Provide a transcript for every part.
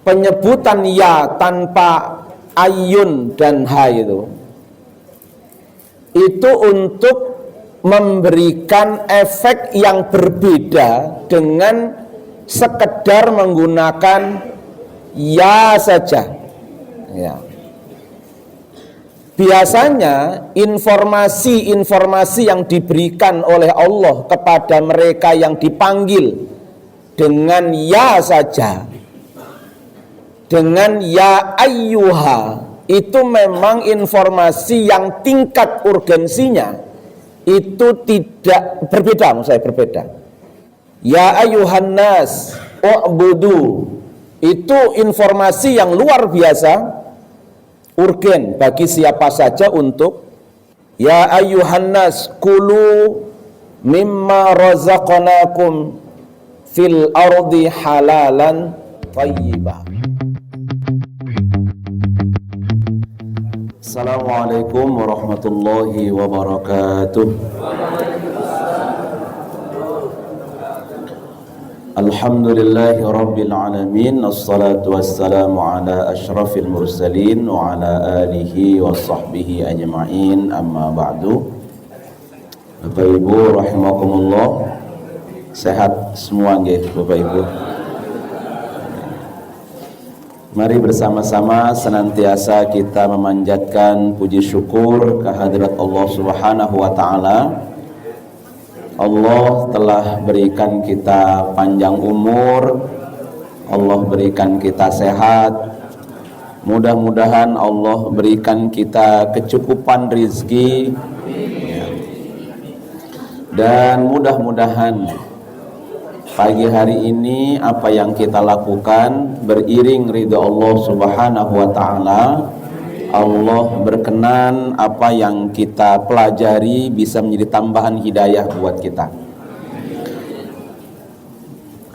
penyebutan ya tanpa ayun dan ha itu untuk memberikan efek yang berbeda dengan sekedar menggunakan ya saja. Ya. Biasanya informasi-informasi yang diberikan oleh Allah kepada mereka yang dipanggil dengan ya saja, dengan ya ayyuha, itu memang informasi yang tingkat urgensinya itu tidak berbeda, maksud saya berbeda. Ya ayyuhan nas u'budu, itu informasi yang luar biasa urgen bagi siapa saja untuk ya ayyuhan nas kulu mimma razaqnakum fil ardi halalan thayyibah. Assalamualaikum warahmatullahi wabarakatuh. Alhamdulillahi rabbil alamin, assalatu wassalamu ala asyrafil mursalin wa ala alihi wa sahbihi ajma'in, amma ba'du. Bapak Ibu rahimakumullah, sehat semua nggih Bapak Ibu? Mari bersama-sama senantiasa kita memanjatkan puji syukur kehadirat Allah Subhanahu wa taala. Allah telah berikan kita panjang umur, Allah berikan kita sehat. Mudah-mudahan Allah berikan kita kecukupan rizki, dan mudah-mudahan pagi hari ini apa yang kita lakukan beriring ridha Allah Subhanahu wa taala. Allah berkenan apa yang kita pelajari bisa menjadi tambahan hidayah buat kita.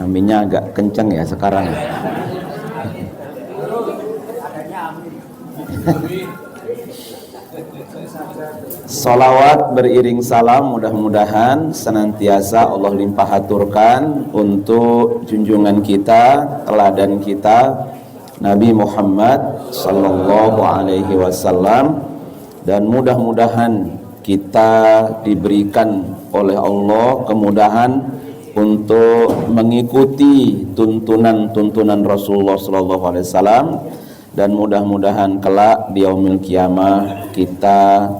Aminnya agak kenceng ya sekarang. Salawat beriring salam mudah-mudahan senantiasa Allah limpah haturkan untuk junjungan kita, teladan kita, Nabi Muhammad sallallahu alaihi wasallam, dan mudah-mudahan kita diberikan oleh Allah kemudahan untuk mengikuti tuntunan-tuntunan Rasulullah sallallahu alaihi wasallam, dan mudah-mudahan kelak di yaumil qiyamah kita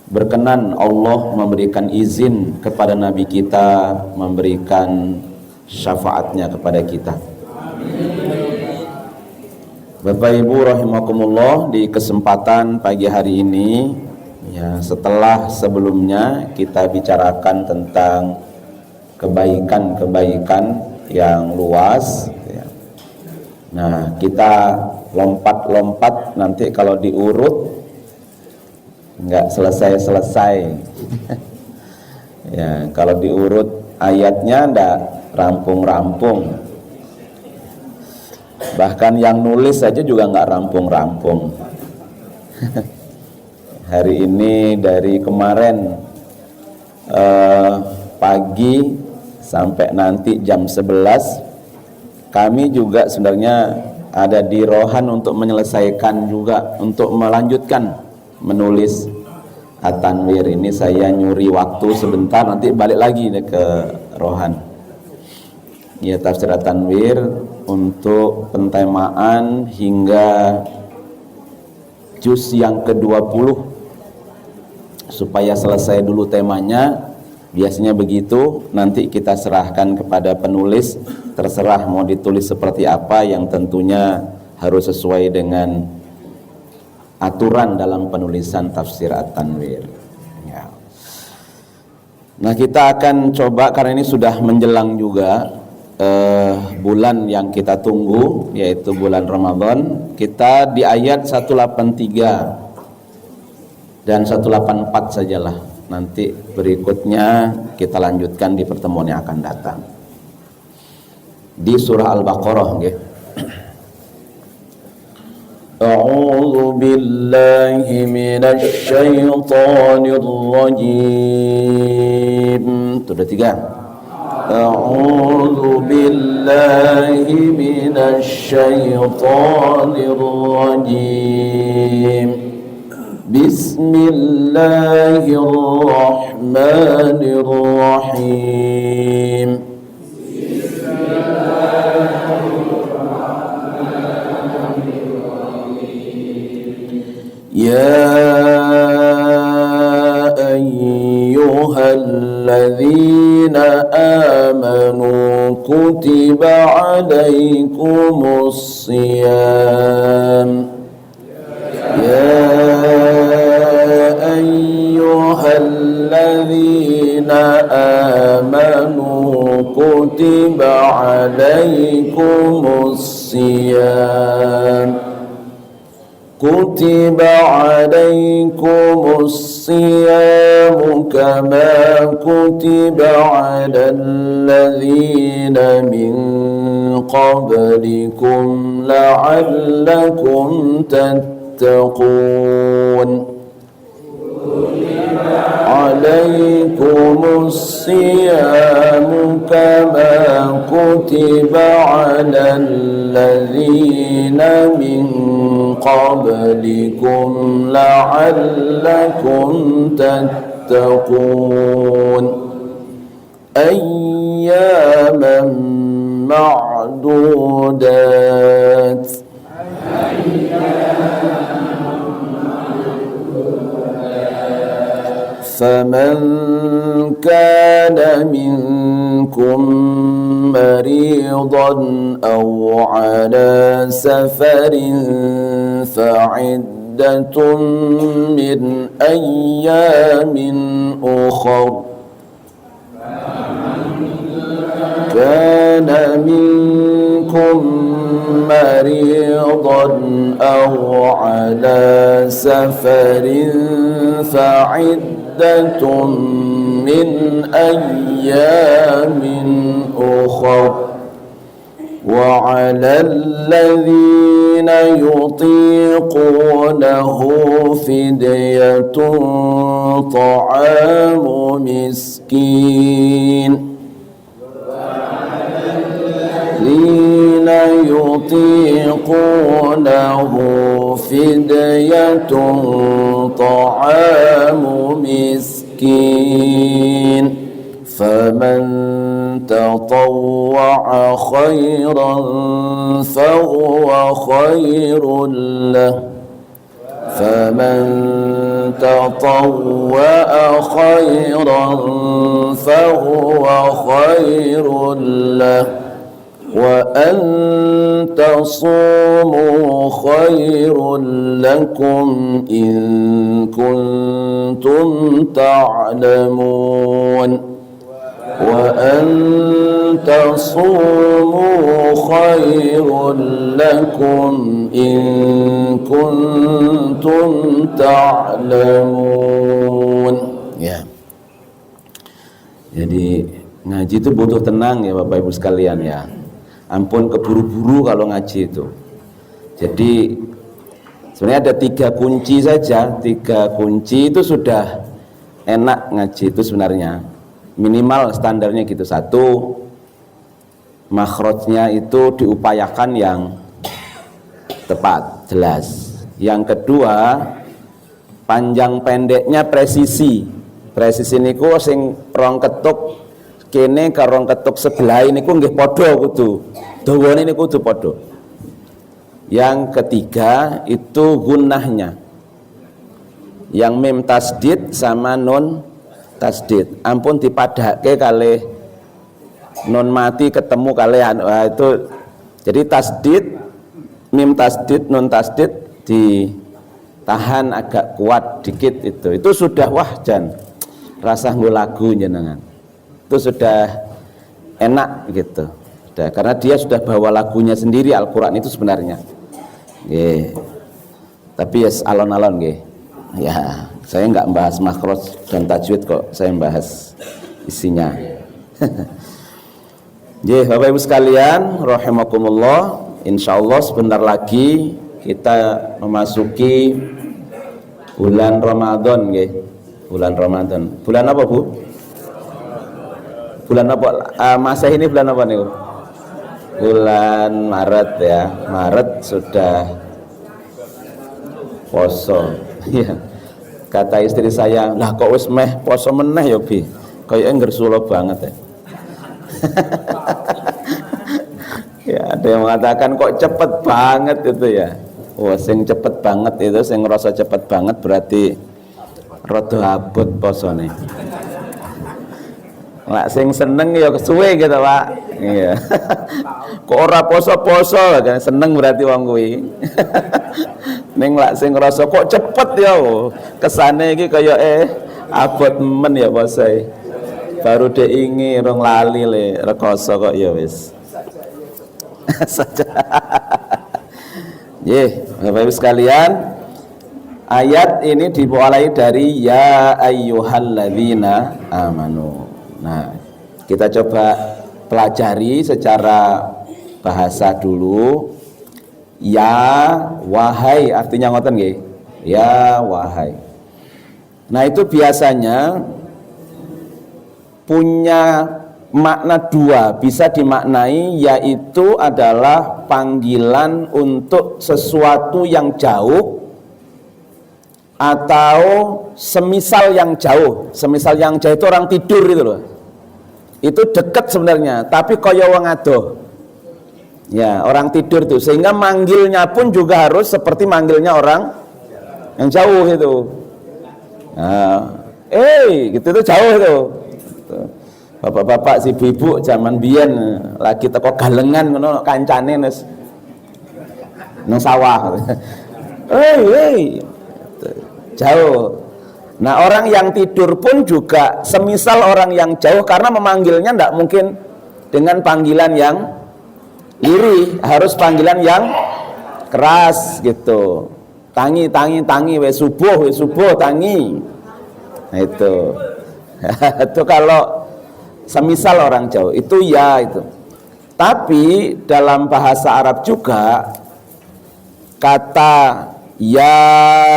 berkenan Allah memberikan izin kepada Nabi kita memberikan syafaatnya kepada kita. Bapak Ibu rahimakumullah, di kesempatan pagi hari ini ya, setelah sebelumnya kita bicarakan tentang kebaikan-kebaikan yang luas ya. Nah, kita lompat-lompat nanti kalau diurut nggak selesai-selesai. Ya, kalau diurut ayatnya nggak rampung-rampung. Bahkan yang nulis saja juga nggak rampung-rampung. Hari ini dari kemarin pagi sampai nanti jam 11 kami juga sebenarnya ada di Rohan untuk menyelesaikan juga, untuk melanjutkan menulis At-Tanwir. Ini saya nyuri waktu sebentar, nanti balik lagi ke Rohan. Ya, tafsir At-Tanwir untuk pentemaan hingga juz yang ke-20 supaya selesai dulu temanya. Biasanya begitu, nanti kita serahkan kepada penulis, terserah mau ditulis seperti apa, yang tentunya harus sesuai dengan aturan dalam penulisan tafsir At-Tanwir ya. Nah, kita akan coba, karena ini sudah menjelang juga bulan yang kita tunggu, yaitu bulan Ramadan. Kita di ayat 183 dan 184 sajalah. Nanti berikutnya kita lanjutkan di pertemuan yang akan datang. Di surah Al-Baqarah nggih. A'udzu billahi minasy syaithanir rajim. Itu udah 3. أعوذ بالله من الشيطان الرجيم بسم الله الرحمن الرحيم يا أيها الذين آمنوا كتب عليكم الصيام يا أيها الذين آمنوا كتب عليكم الصيام كتب عليكم الصيام كما كتب على الذين من قبلكم لعلكم تتقون عليكم الصيام كما كتب على الذين من قبلكم لعلكم تتقون أياما معدودات فمن كان منكم مريضا أو على سفر فعدة من أيام أخر كان منكم مريضا أو على سفر فعدة من أيام أخر وعلى الذين يطيقونه فدية طعام مسكين الذين يطيقونه فدية طعام مسكين فمن تطوع خيرا فهو خير له فمن تطوع خيرا فهو خير له وأن تصوموا خير لكم إن كنتم تعلمون وأن تصوموا خير لكم إن كنتم تعلمون. Ya. Jadi ngaji itu butuh tenang ya Bapak Ibu sekalian ya. Ampun keburu-buru kalau ngaji itu. Jadi sebenarnya ada 3 kunci saja. 3 kunci itu sudah enak ngaji itu sebenarnya. Minimal standarnya gitu. 1, makhrajnya itu diupayakan yang tepat, jelas. Yang kedua, panjang pendeknya presisi. Presisi niku sing rong ketuk kene karo rong ketuk sebelah niku nggih padha kudu. Dawane niku kudu padha. Yang ketiga itu gunnahnya. Yang mim tasdid sama nun tasdid. Ampun dipadhake kalih nun mati ketemu kalian. Wah itu jadi tasdid, mim tasdid, nun tasdid ditahan agak kuat dikit itu. Itu sudah wah jan rasa nggo lagu jenengan. Itu sudah enak gitu. Sudah, karena dia sudah bawa lagunya sendiri Al-Qur'an itu sebenarnya. Nggih. Tapi ya alon-alon nggih. Ya, saya enggak membahas makhraj dan tajwid kok, saya membahas isinya. Nggih, Bapak Ibu sekalian, rahimakumullah, insyaallah sebentar lagi kita memasuki bulan Ramadan nggih. Bulan Ramadan. Bulan apa, Bu? Bulan apa? Masa ini bulan apa nih? Bulan Maret ya. Maret sudah poso. Ya. Kata istri saya, lah kok wis meh poso meneh ya Bi. Kayaknya ngersulo banget ya. Ya, ada yang mengatakan kok cepet banget itu ya. Wah, sing cepet banget itu, sing ngerasa cepet banget berarti rada abot posone. Lah sing seneng ya kesuwe gitu, Pak. Iya. Kok ora poso-poso kan seneng berarti wong kuwi. Ning lak sing ngerasa kok cepet ya, kesane iki kaya abot men ya posoe. Baru diingi rong lali le rekoso kok ya wis. Saja. Bapak Ibu sekalian, ayat ini dimulai dari ya ayyuhalladzina amanu. Nah, kita coba pelajari secara bahasa dulu. Ya wahai artinya ngoten nggih. Ya wahai. Nah, itu biasanya punya makna dua, bisa dimaknai yaitu adalah panggilan untuk sesuatu yang jauh atau semisal yang jauh. Semisal yang jauh itu orang tidur itu loh. Itu dekat sebenarnya, tapi kaya wong adoh. Ya, orang tidur itu, sehingga manggilnya pun juga harus seperti manggilnya orang yang jauh itu. Nah, gitu itu jauh itu. Bapak-bapak si ibu zaman biyen lagi teko galengan ngono kancane wis nang sawah. Jauh. Nah, orang yang tidur pun juga semisal orang yang jauh karena memanggilnya tidak mungkin dengan panggilan yang lirih, harus panggilan yang keras gitu. Tangi, tangi, tangi, wes subuh, tangi. Nah itu. Itu kalau semisal orang jauh itu ya itu. Tapi dalam bahasa Arab juga kata ya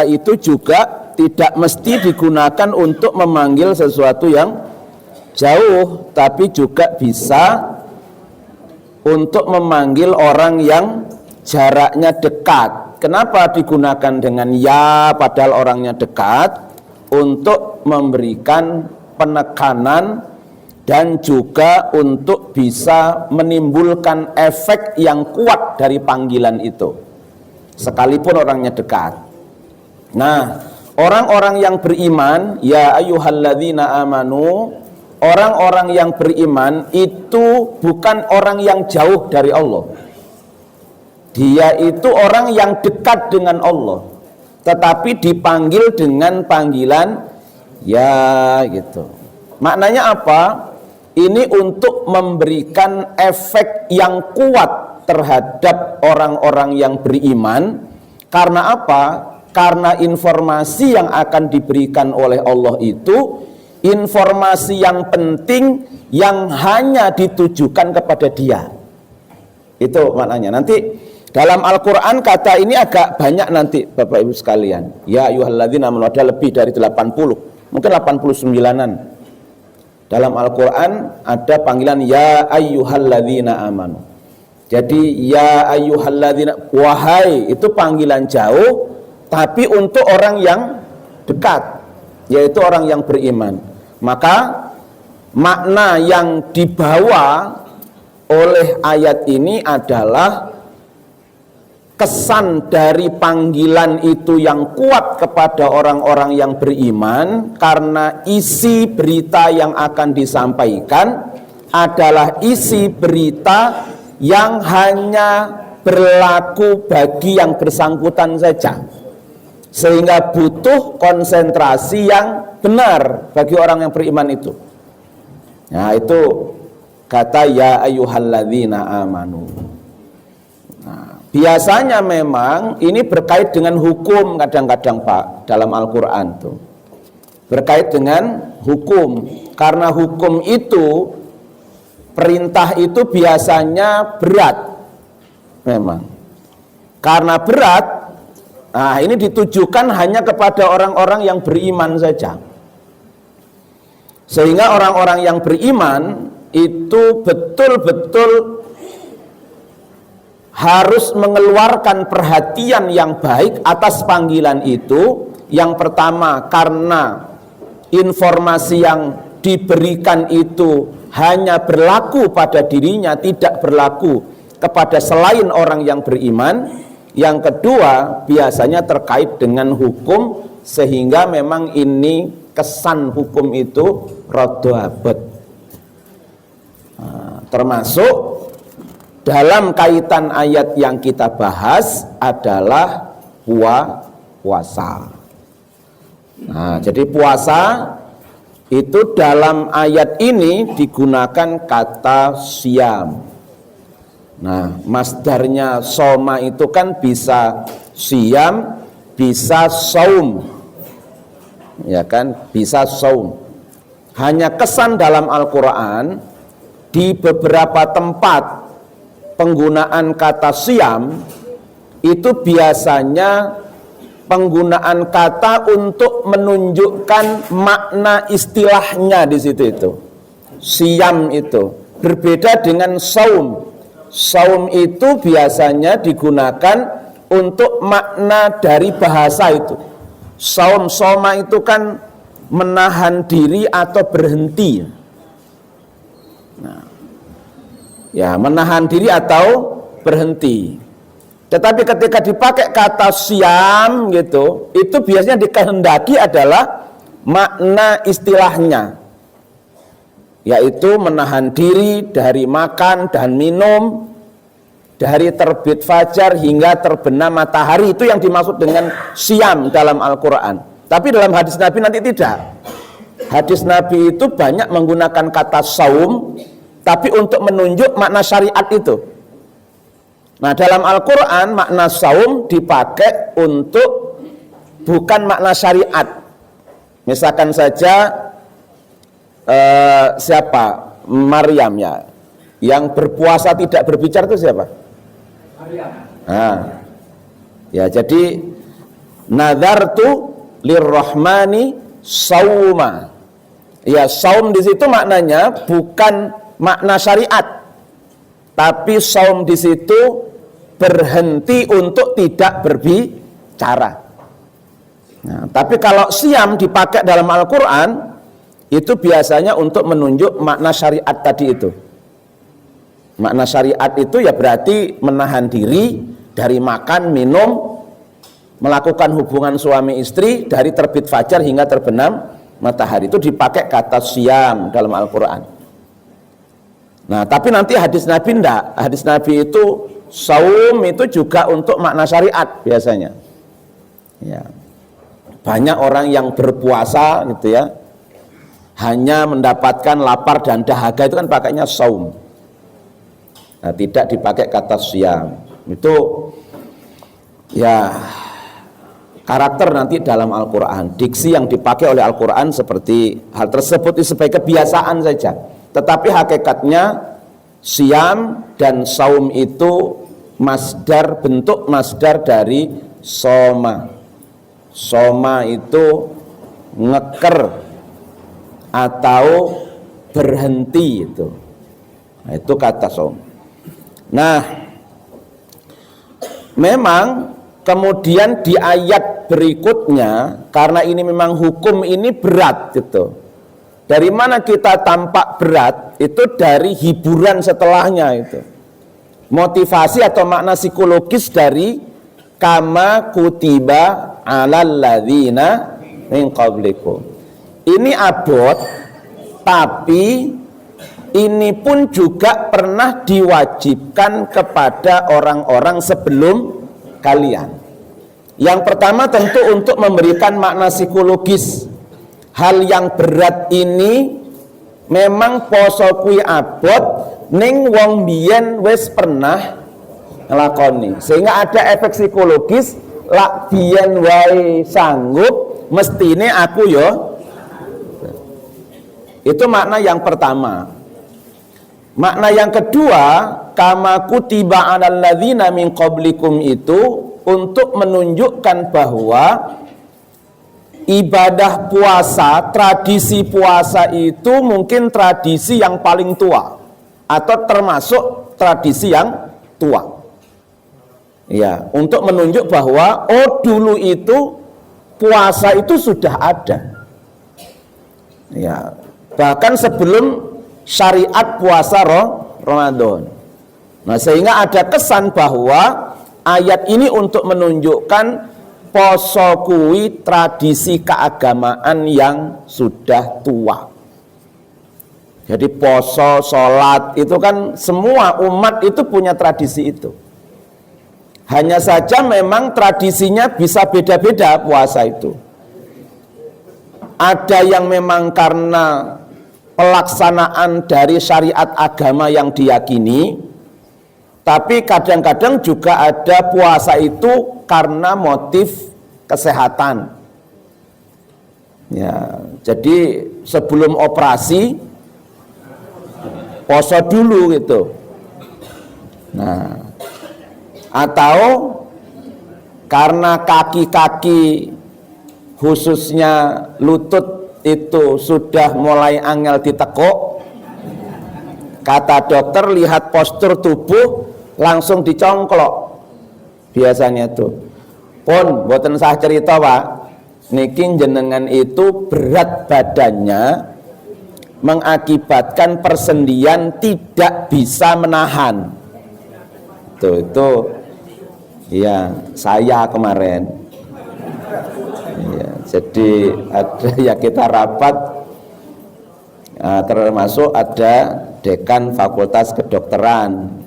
itu juga tidak mesti digunakan untuk memanggil sesuatu yang jauh, tapi juga bisa untuk memanggil orang yang jaraknya dekat. Kenapa digunakan dengan ya padahal orangnya dekat? Untuk memberikan penekanan dan juga untuk bisa menimbulkan efek yang kuat dari panggilan itu, sekalipun orangnya dekat. Nah, orang-orang yang beriman, ya ayyuhalladzina amanu, orang-orang yang beriman itu bukan orang yang jauh dari Allah. Dia itu orang yang dekat dengan Allah, tetapi dipanggil dengan panggilan ya gitu. Maknanya apa? Ini untuk memberikan efek yang kuat terhadap orang-orang yang beriman. Karena apa? Karena informasi yang akan diberikan oleh Allah itu informasi yang penting yang hanya ditujukan kepada Dia. Itu maknanya. Nanti dalam Al-Quran kata ini agak banyak nanti Bapak Ibu sekalian. Ya ayyuhalladzina amanu, ada lebih dari 80, mungkin 89-an. Dalam Al-Quran ada panggilan ya ayyuhalladzina amanu. Jadi ya ayyuhalladzina, wahai, itu panggilan jauh tapi untuk orang yang dekat, yaitu orang yang beriman. Maka makna yang dibawa oleh ayat ini adalah kesan dari panggilan itu yang kuat kepada orang-orang yang beriman, karena isi berita yang akan disampaikan adalah isi berita yang hanya berlaku bagi yang bersangkutan saja, sehingga butuh konsentrasi yang benar bagi orang yang beriman itu. Nah, itu kata ya ayyuhalladzina amanu. Biasanya memang ini berkait dengan hukum kadang-kadang Pak, dalam Al-Quran tuh berkait dengan hukum, karena hukum itu, perintah itu biasanya berat memang. Karena berat, nah ini ditujukan hanya kepada orang-orang yang beriman saja, sehingga orang-orang yang beriman itu betul-betul harus mengeluarkan perhatian yang baik atas panggilan itu. Yang pertama, karena informasi yang diberikan itu hanya berlaku pada dirinya, tidak berlaku kepada selain orang yang beriman. Yang kedua, biasanya terkait dengan hukum, sehingga memang ini kesan hukum itu rada abot. Termasuk dalam kaitan ayat yang kita bahas adalah puasa. Nah, jadi puasa itu dalam ayat ini digunakan kata siam. Nah, masdarnya soma itu kan bisa siam, bisa saum. Ya kan, bisa saum. Hanya kesan dalam Al-Qur'an di beberapa tempat penggunaan kata siam itu biasanya penggunaan kata untuk menunjukkan makna istilahnya di situ itu. Siam itu berbeda dengan saum. Saum itu biasanya digunakan untuk makna dari bahasa itu. Saum, soma itu kan menahan diri atau berhenti. Nah, ya, menahan diri atau berhenti. Tetapi ketika dipakai kata siam gitu, itu biasanya dikehendaki adalah makna istilahnya, yaitu menahan diri dari makan dan minum, dari terbit fajar hingga terbenam matahari. Itu yang dimaksud dengan siam dalam Al-Quran. Tapi dalam hadis Nabi nanti tidak. Hadis Nabi itu banyak menggunakan kata saum, tapi untuk menunjuk makna syariat itu. Nah, dalam Al-Quran makna saum dipakai untuk bukan makna syariat. Misalkan saja siapa? Maryam, ya. Yang berpuasa tidak berbicara itu siapa? Maryam. Nah, ya, jadi nadartu lirrahmani sauma. Ya, saum di situ maknanya bukan makna syariat, tapi saum di situ berhenti untuk tidak berbicara. Nah, tapi kalau siam dipakai dalam Al-Quran itu biasanya untuk menunjuk makna syariat tadi itu. Makna syariat itu ya berarti menahan diri dari makan, minum, melakukan hubungan suami istri dari terbit fajar hingga terbenam matahari. Itu dipakai kata siam dalam Al-Quran. Nah, tapi nanti hadis Nabi enggak. Hadis Nabi itu saum itu juga untuk makna syariat biasanya. Ya. Banyak orang yang berpuasa gitu ya, hanya mendapatkan lapar dan dahaga, itu kan pakainya saum. Nah, tidak dipakai kata siam. Itu ya karakter nanti dalam Al-Quran. Diksi yang dipakai oleh Al-Quran seperti hal tersebut itu sebagai kebiasaan saja. Tetapi hakikatnya siam dan saum itu masdar, bentuk masdar dari soma. Soma itu ngeker atau berhenti itu. Nah, itu kata som. Nah, memang kemudian di ayat berikutnya, karena ini memang hukum ini berat gitu. Dari mana kita tampak berat? Itu dari hiburan setelahnya itu. Motivasi atau makna psikologis dari kama kutiba alal ladzina min qablikum. Ini abot, tapi ini pun juga pernah diwajibkan kepada orang-orang sebelum kalian. Yang pertama tentu untuk memberikan makna psikologis. Hal yang berat ini memang poso kuwi abot ning wong biyen wis pernah nglakoni, sehingga ada efek psikologis, lak biyen wae sanggup mestine aku yo. Itu makna yang pertama. Makna yang kedua, kama kutiba 'alal ladzina min qablikum, itu untuk menunjukkan bahwa ibadah puasa, tradisi puasa itu mungkin tradisi yang paling tua atau termasuk tradisi yang tua. Ya, untuk menunjuk bahwa dulu itu puasa itu sudah ada. Ya, bahkan sebelum syariat puasa Ramadan. Nah, sehingga ada kesan bahwa ayat ini untuk menunjukkan poso kuwi tradisi keagamaan yang sudah tua. Jadi poso, sholat itu kan semua umat itu punya tradisi itu. Hanya saja memang tradisinya bisa beda-beda puasa itu. Ada yang memang karena pelaksanaan dari syariat agama yang diyakini, tapi kadang-kadang juga ada puasa itu karena motif kesehatan. Ya, jadi sebelum operasi poso dulu gitu. Nah, atau karena kaki-kaki khususnya lutut itu sudah mulai angel ditekuk, kata dokter lihat postur tubuh langsung dicongklok biasanya tuh. Pun boten sah cerita Pak, niki jenengan itu berat badannya mengakibatkan persendian tidak bisa menahan. Itu ya saya kemarin. Ya, jadi ada ya kita rapat, termasuk ada dekan fakultas kedokteran.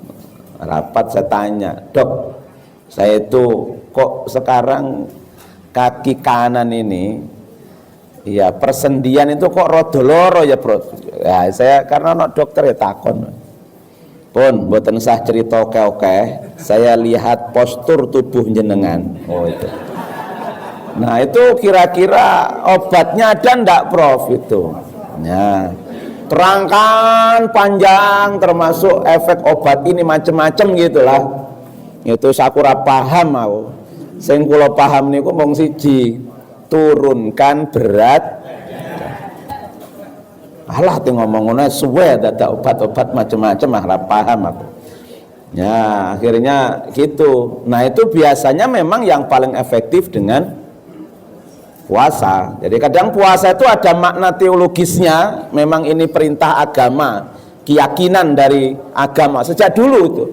Rapat saya tanya, "Dok, saya itu kok sekarang kaki kanan ini ya persendian itu kok rodoloro ya bro." Ya saya karena anak dokter ya takon. Pun mboten sah cerita oke-oke, saya lihat postur tubuh jenengan. Oh itu. Nah itu kira-kira obatnya ada ndak Prof itu? Nah, terangkan panjang termasuk efek obat ini macam-macam gitulah. Itu sakura paham aku. Sing kula paham niku mung siji, turunkan berat. Alah tuh ngomong ngono suwe dadak obat-obat macam-macam ora paham aku. Ya, akhirnya gitu. Nah, itu biasanya memang yang paling efektif dengan puasa. Jadi kadang puasa itu ada makna teologisnya, memang ini perintah agama, keyakinan dari agama sejak dulu itu.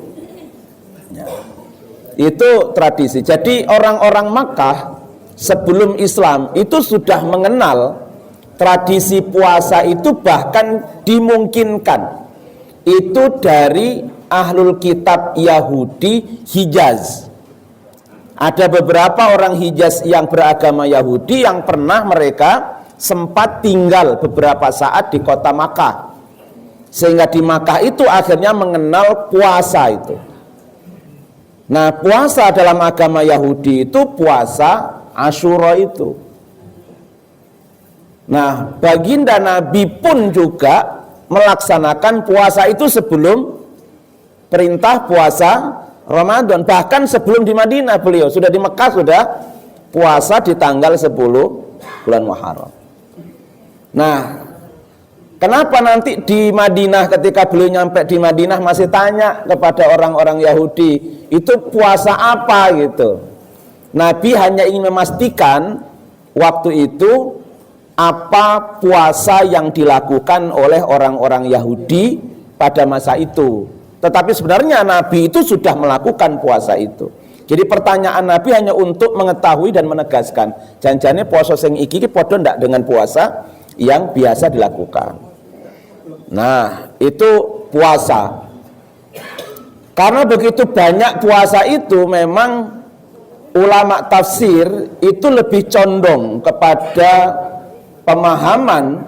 Ya. Itu tradisi. Jadi orang-orang Makkah sebelum Islam itu sudah mengenal tradisi puasa itu, bahkan dimungkinkan itu dari ahlul kitab Yahudi Hijaz. Ada beberapa orang Hijaz yang beragama Yahudi yang pernah mereka sempat tinggal beberapa saat di kota Makkah, sehingga di Makkah itu akhirnya mengenal puasa itu. Nah, puasa dalam agama Yahudi itu puasa Asyura itu. Nah, baginda Nabi pun juga melaksanakan puasa itu sebelum perintah puasa Ramadan. Bahkan sebelum di Madinah beliau sudah di Mekah sudah puasa di tanggal 10 bulan Muharram. Nah, kenapa nanti di Madinah ketika beliau nyampe di Madinah masih tanya kepada orang-orang Yahudi, itu puasa apa gitu. Nabi hanya ingin memastikan waktu itu apa puasa yang dilakukan oleh orang-orang Yahudi pada masa itu. Tetapi sebenarnya Nabi itu sudah melakukan puasa itu. Jadi pertanyaan Nabi hanya untuk mengetahui dan menegaskan, janjane puasa sing iki padha ndak dengan puasa yang biasa dilakukan. Nah, itu puasa. Karena begitu banyak puasa itu, memang ulama tafsir itu lebih condong kepada pemahaman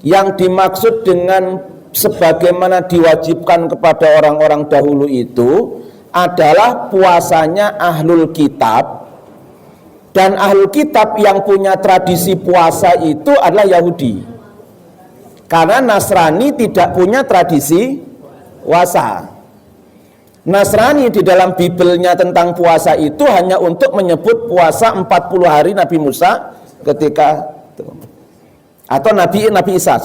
yang dimaksud dengan sebagaimana diwajibkan kepada orang-orang dahulu itu adalah puasanya ahlul kitab, dan ahlul kitab yang punya tradisi puasa itu adalah Yahudi, karena Nasrani tidak punya tradisi puasa. Nasrani di dalam Bibelnya tentang puasa itu hanya untuk menyebut puasa 40 hari Nabi Musa ketika atau Nabi Isa.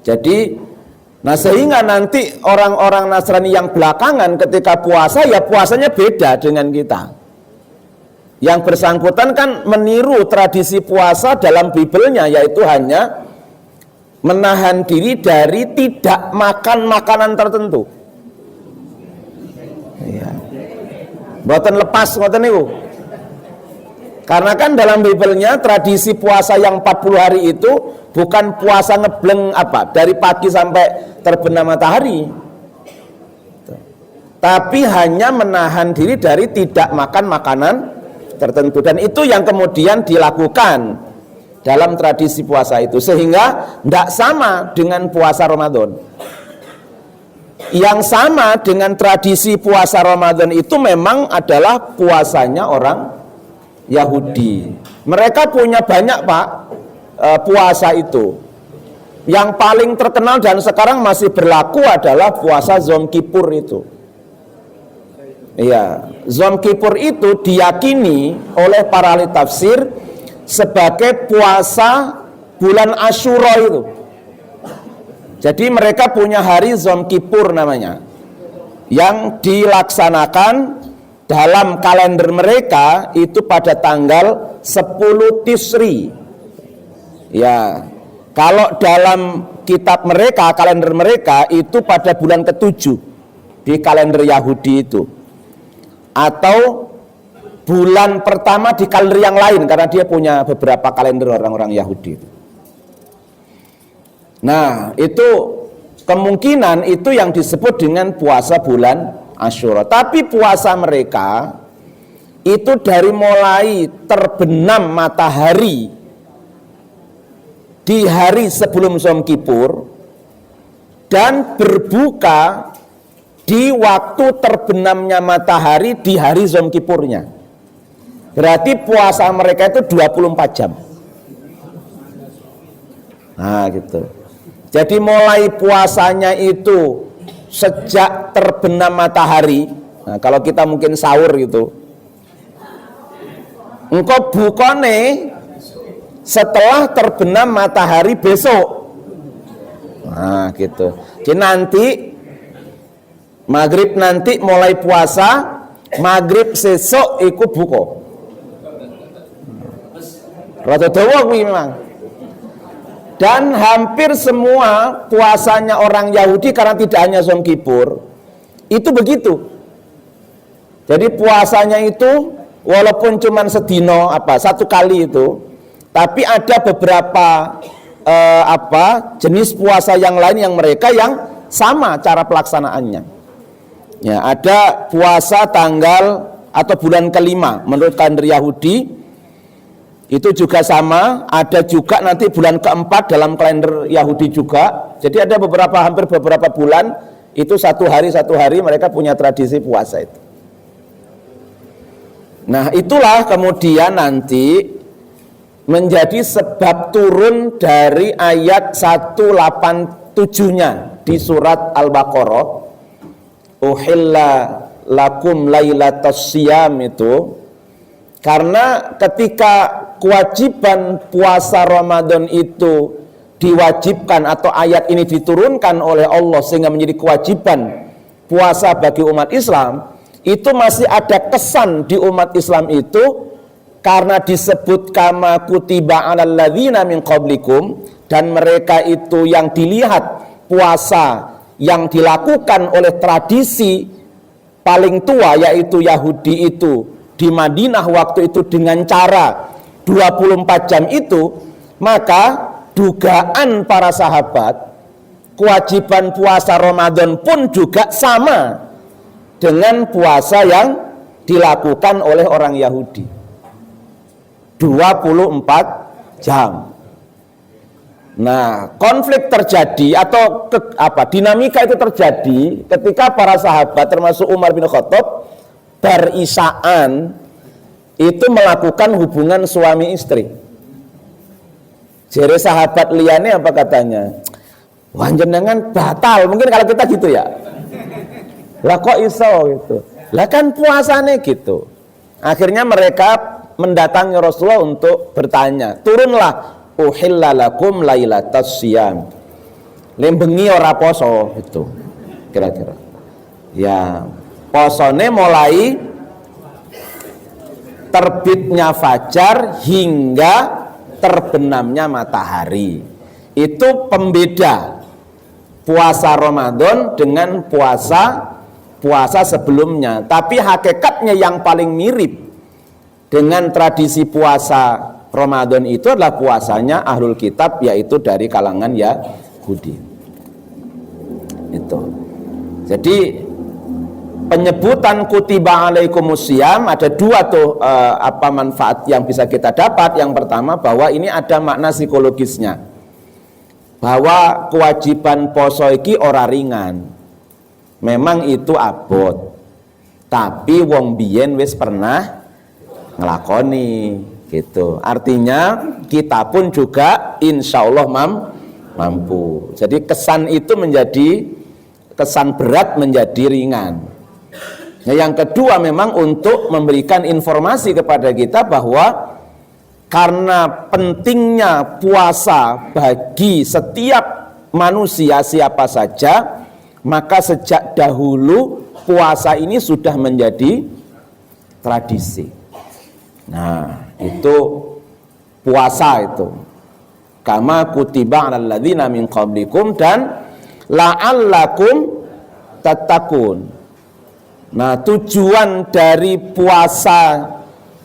Jadi sehingga nanti orang-orang Nasrani yang belakangan ketika puasa, ya puasanya beda dengan kita. Yang bersangkutan kan meniru tradisi puasa dalam Bibelnya, yaitu hanya menahan diri dari tidak makan makanan tertentu. Iya. Mboten lepas ngoten niku. Karena kan dalam Bibelnya tradisi puasa yang 40 hari itu bukan puasa ngebleng dari pagi sampai terbenam matahari, tapi hanya menahan diri dari tidak makan makanan tertentu, dan itu yang kemudian dilakukan dalam tradisi puasa itu, sehingga tidak sama dengan puasa Ramadan. Yang sama dengan tradisi puasa Ramadan itu memang adalah puasanya orang Yahudi. Mereka punya banyak puasa itu. Yang paling terkenal dan sekarang masih berlaku adalah puasa Yom Kippur itu. Iya, Yom Kippur itu diyakini oleh para ahli tafsir sebagai puasa bulan Asyura itu. Jadi mereka punya hari Yom Kippur namanya, yang dilaksanakan dalam kalender mereka itu pada tanggal 10 Tisri. Ya, kalau dalam kitab mereka, kalender mereka itu pada bulan ke-7 di kalender Yahudi itu, atau bulan pertama di kalender yang lain, karena dia punya beberapa kalender orang-orang Yahudi itu. Nah, itu kemungkinan itu yang disebut dengan puasa bulan Asyura. Tapi puasa mereka itu dari mulai terbenam matahari di hari sebelum Yom Kippur dan berbuka di waktu terbenamnya matahari di hari Yom Kippurnya. Berarti puasa mereka itu 24 jam. Nah, gitu. Jadi mulai puasanya itu sejak terbenam matahari. Nah, kalau kita mungkin sahur gitu, engkau bukone setelah terbenam matahari besok. Nah, gitu. Jadi nanti maghrib nanti mulai puasa, maghrib sesok iku buko. Rada dawa kuwi memang. Dan hampir semua puasanya orang Yahudi, karena tidak hanya Yom Kippur, itu begitu. Jadi puasanya itu walaupun cuma sedino satu kali itu, tapi ada beberapa jenis puasa yang lain yang mereka yang sama cara pelaksanaannya. Ya, ada puasa tanggal atau bulan ke-5 menurut kalender Yahudi. Itu juga sama, ada juga nanti bulan ke-4 dalam kalender Yahudi juga. Jadi ada hampir beberapa bulan itu satu hari mereka punya tradisi puasa itu. Nah, itulah kemudian nanti menjadi sebab turun dari ayat 187-nya di surat Al-Baqarah, uhilla lakum lailatas siyam itu. Karena ketika kewajiban puasa Ramadan itu diwajibkan atau ayat ini diturunkan oleh Allah sehingga menjadi kewajiban puasa bagi umat Islam, itu masih ada kesan di umat Islam itu karena disebut kama kutiba 'alal ladzina min qablikum, dan mereka itu yang dilihat puasa yang dilakukan oleh tradisi paling tua yaitu Yahudi itu di Madinah waktu itu dengan cara 24 jam itu, maka dugaan para sahabat kewajiban puasa Ramadan pun juga sama dengan puasa yang dilakukan oleh orang Yahudi 24 jam. Nah, konflik terjadi atau dinamika itu terjadi ketika para sahabat termasuk Umar bin Khattab berisaan itu melakukan hubungan suami istri. Jadi sahabat liane apa katanya? Wah, jenengan batal. Mungkin kalau kita gitu ya. Lah kok iso gitu. Lah kan puasane gitu. Akhirnya mereka mendatangi Rasulullah untuk bertanya. Turunlah uhilla lakum lailatas syiyam. Lembengi ora poso itu. Kira-kira. Ya, posone mulai terbitnya fajar hingga terbenamnya matahari. Itu pembeda puasa Ramadan dengan puasa sebelumnya. Tapi hakikatnya yang paling mirip dengan tradisi puasa Ramadan itu adalah puasanya ahlul kitab, yaitu dari kalangan Yahudi. Itu. Jadi penyebutan kutiba alaikumusiyam ada dua tuh manfaat yang bisa kita dapat. Yang pertama, bahwa ini ada makna psikologisnya, bahwa kewajiban poso iki ora ringan. Memang itu abot, tapi wong biyen wis pernah ngelakoni gitu. Artinya kita pun juga insya Allah mampu. Jadi kesan itu menjadi kesan berat menjadi ringan. Nah, yang kedua memang untuk memberikan informasi kepada kita bahwa karena pentingnya puasa bagi setiap manusia siapa saja, maka sejak dahulu puasa ini sudah menjadi tradisi. Nah, itu puasa itu. Kama kutiba 'alal ladzina min qablikum dan la'allakum tattaqun. Nah, tujuan dari puasa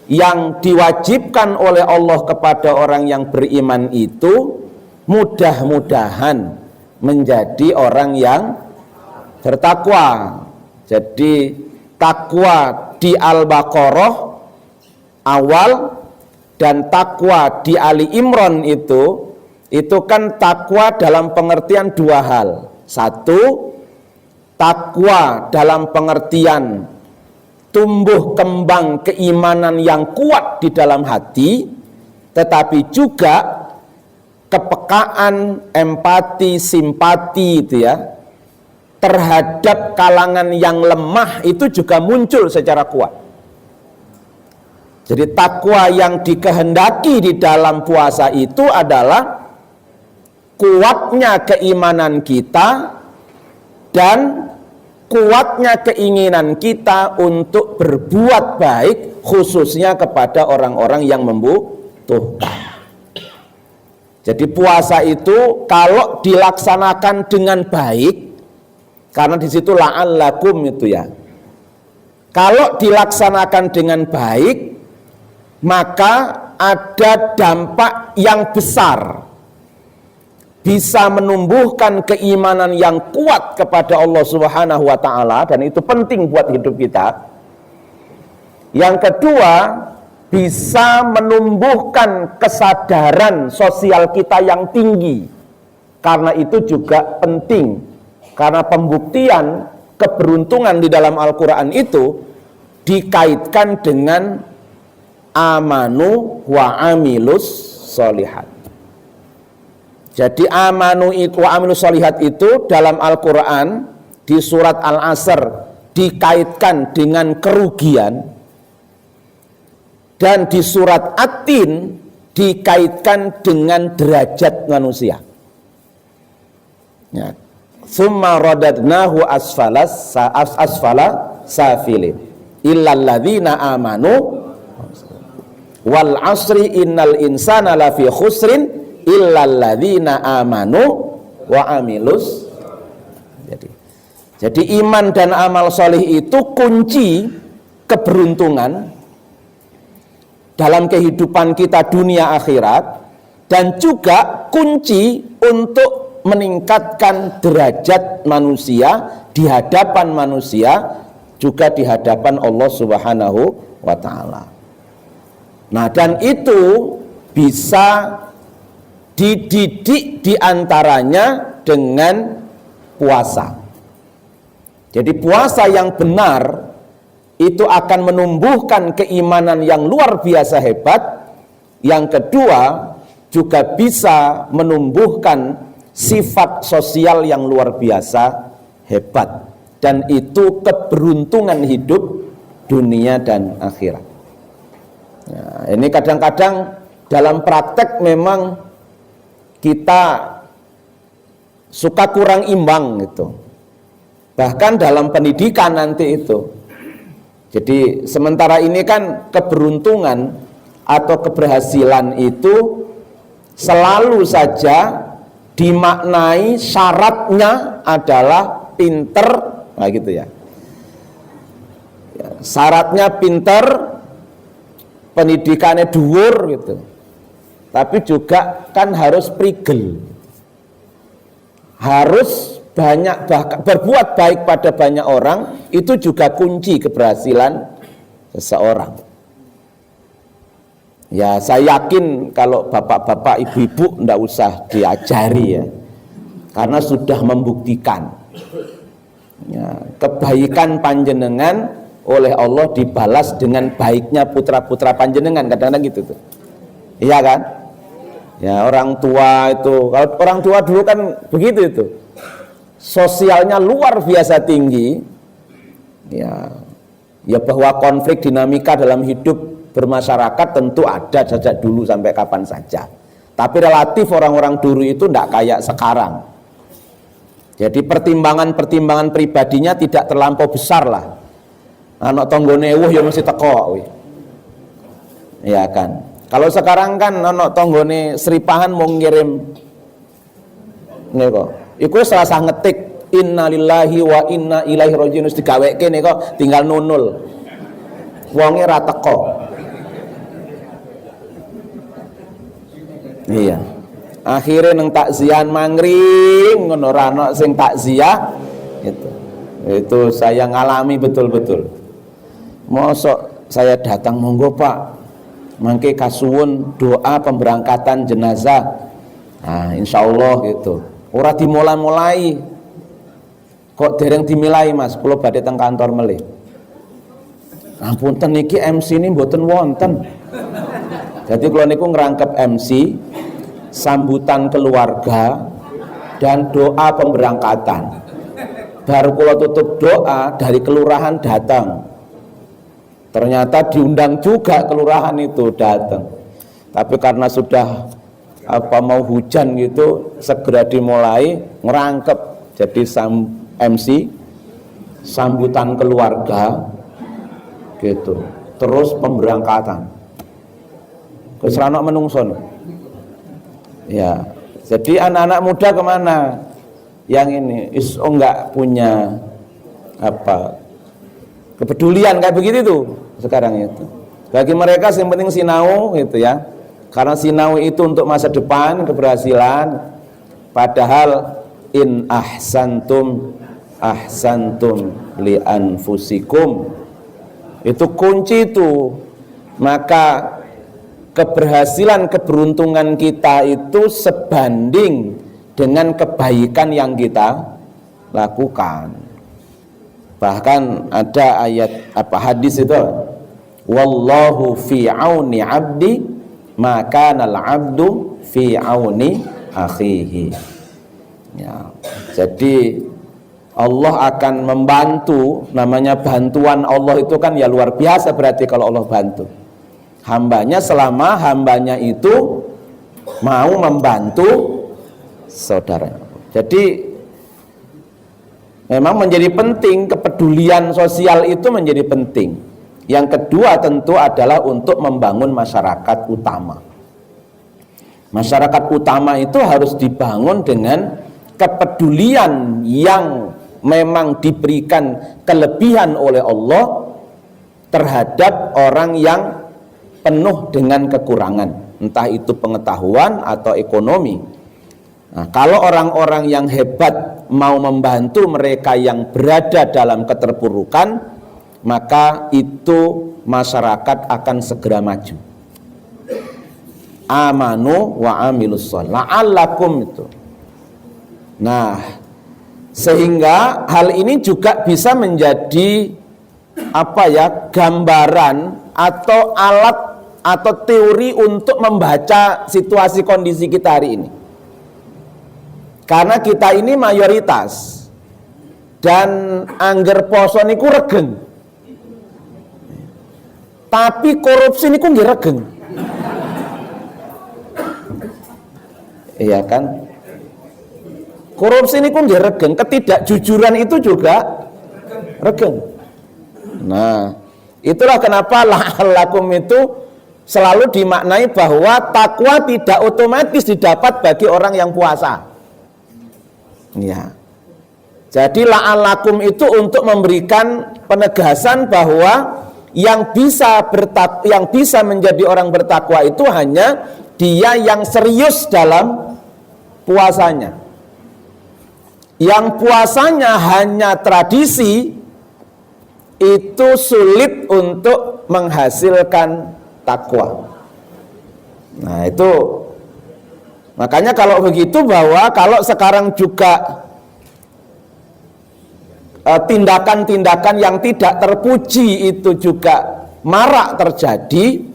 yang diwajibkan oleh Allah kepada orang yang beriman itu mudah-mudahan menjadi orang yang bertakwa. Jadi takwa di Al-Baqarah awal dan takwa di Ali Imran itu kan takwa dalam pengertian dua hal. Satu, takwa dalam pengertian tumbuh kembang keimanan yang kuat di dalam hati, tetapi juga kepekaan, empati, simpati itu ya, terhadap kalangan yang lemah itu juga muncul secara kuat. Jadi takwa yang dikehendaki di dalam puasa itu adalah kuatnya keimanan kita dan kuatnya keinginan kita untuk berbuat baik, khususnya kepada orang-orang yang membutuhkan. Jadi puasa itu kalau dilaksanakan dengan baik, karena di situ la'allakum itu ya. Kalau dilaksanakan dengan baik, maka ada dampak yang besar. Bisa menumbuhkan keimanan yang kuat kepada Allah Subhanahu wa taala, dan itu penting buat hidup kita. Yang kedua, bisa menumbuhkan kesadaran sosial kita yang tinggi. Karena itu juga penting. Karena pembuktian keberuntungan di dalam Al-Qur'an itu dikaitkan dengan amanu wa amilus sholihat. Jadi amanu wa amilus sholihat itu dalam Al-Quran di surat Al-Asr dikaitkan dengan kerugian, dan di surat At-Tin dikaitkan dengan derajat manusia. Ya. Summa radadnahu asfala safilin illal ladzina amanu wal asri innal insana lafi khusrin illal ladzina amanu wa amilus. Jadi iman dan amal solih itu kunci keberuntungan dalam kehidupan kita dunia akhirat, dan juga kunci untuk meningkatkan derajat manusia di hadapan manusia, juga di hadapan Allah Subhanahu wa ta'ala. Nah, dan itu bisa dididik diantaranya dengan puasa. Jadi puasa yang benar itu akan menumbuhkan keimanan yang luar biasa hebat. Yang kedua, juga bisa menumbuhkan sifat sosial yang luar biasa hebat, dan itu keberuntungan hidup dunia dan akhirat. Ya, ini kadang-kadang dalam praktek memang kita suka kurang imbang gitu. Bahkan dalam pendidikan nanti itu. Jadi sementara ini kan keberuntungan atau keberhasilan itu selalu saja dimaknai syaratnya adalah pinter, nah gitu ya. Syaratnya pinter, pendidikannya dhuwur gitu. Tapi juga kan harus prigel. Harus banyak berbuat baik pada banyak orang, itu juga kunci keberhasilan seseorang. Ya, saya yakin kalau bapak-bapak, ibu-ibu enggak usah diajari ya. Karena sudah membuktikan. Ya, kebaikan panjenengan oleh Allah dibalas dengan baiknya putra-putra panjenengan, kadang-kadang gitu tuh. Iya kan? Ya, orang tua itu, kalau orang tua dulu kan begitu itu. Sosialnya luar biasa tinggi. Ya, bahwa konflik dinamika dalam hidup bermasyarakat tentu ada sejak dulu sampai kapan saja. Tapi relatif orang-orang dulu itu tidak kayak sekarang. Jadi pertimbangan-pertimbangan pribadinya tidak terlampau besar lah. Anak tonggone ya mesti teko. Ya kan. Kalau sekarang kan anak tonggone seripahan mau ngirim nego. Iku selasa ngetik innalillahi wa inna ilaihi rajiun wis digaweke nika tinggal nunul. Wonge ra teko. Iya. Akhirnya nang takziah mangring ngono ora ana sing takziah gitu. Itu saya ngalami betul-betul. Mosok saya datang monggo Pak. Mangke kasuwun doa pemberangkatan jenazah. Nah, insyaallah gitu. Ora dimulai-mulai. Kok dereng dimilai Mas, kula badhe teng kantor melih. Ampunten niki MC ini mboten wonten. Jadi kula niku ngerangkep MC, sambutan keluarga dan doa pemberangkatan. Baru kula tutup doa dari kelurahan datang. Ternyata diundang juga kelurahan itu datang. Tapi karena sudah mau hujan gitu segera dimulai ngerangkep jadi MC sambutan keluarga gitu. Terus pemberangkatan. Wis ra ono menungso. Ya. Jadi anak-anak muda kemana? Yang ini enggak punya kepedulian kayak begitu tuh sekarang itu. Bagi mereka yang penting sinau gitu ya. Karena sinau itu untuk masa depan, keberhasilan. Padahal in ahsantum li anfusikum. Itu kunci itu. Maka keberhasilan, keberuntungan kita itu sebanding dengan kebaikan yang kita lakukan. Bahkan ada ayat hadis itu, wallahu fi auni abdi maka nal abdu fi auni akhihi. Ya, jadi Allah akan membantu, namanya bantuan Allah itu kan ya luar biasa berarti kalau Allah bantu hambanya selama hambanya itu mau membantu saudara. Jadi memang menjadi penting, kepedulian sosial itu menjadi penting. Yang kedua tentu adalah untuk membangun masyarakat utama. Masyarakat utama itu harus dibangun dengan kepedulian yang memang diberikan kelebihan oleh Allah terhadap orang yang penuh dengan kekurangan, entah itu pengetahuan atau ekonomi. Nah, kalau orang-orang yang hebat mau membantu mereka yang berada dalam keterpurukan, maka itu masyarakat akan segera maju. Amanu wa amilus sholih la'allakum itu. Nah, sehingga hal ini juga bisa menjadi gambaran atau alat atau teori untuk membaca situasi kondisi kita hari ini. Karena kita ini mayoritas dan angger poso niku regeng. Tapi korupsi ini kok nggih regeng. Iya kan? Korupsi ini kok nggih regeng, ketidakjujuran itu juga regeng. Nah, itulah kenapa la'allakum itu selalu dimaknai bahwa takwa tidak otomatis didapat bagi orang yang puasa. Ya. Jadi la'allakum itu untuk memberikan penegasan bahwa yang bisa menjadi orang bertakwa itu hanya dia yang serius dalam puasanya. Yang puasanya hanya tradisi itu sulit untuk menghasilkan takwa. Nah, itu makanya kalau begitu bahwa kalau sekarang juga tindakan-tindakan yang tidak terpuji itu juga marak terjadi,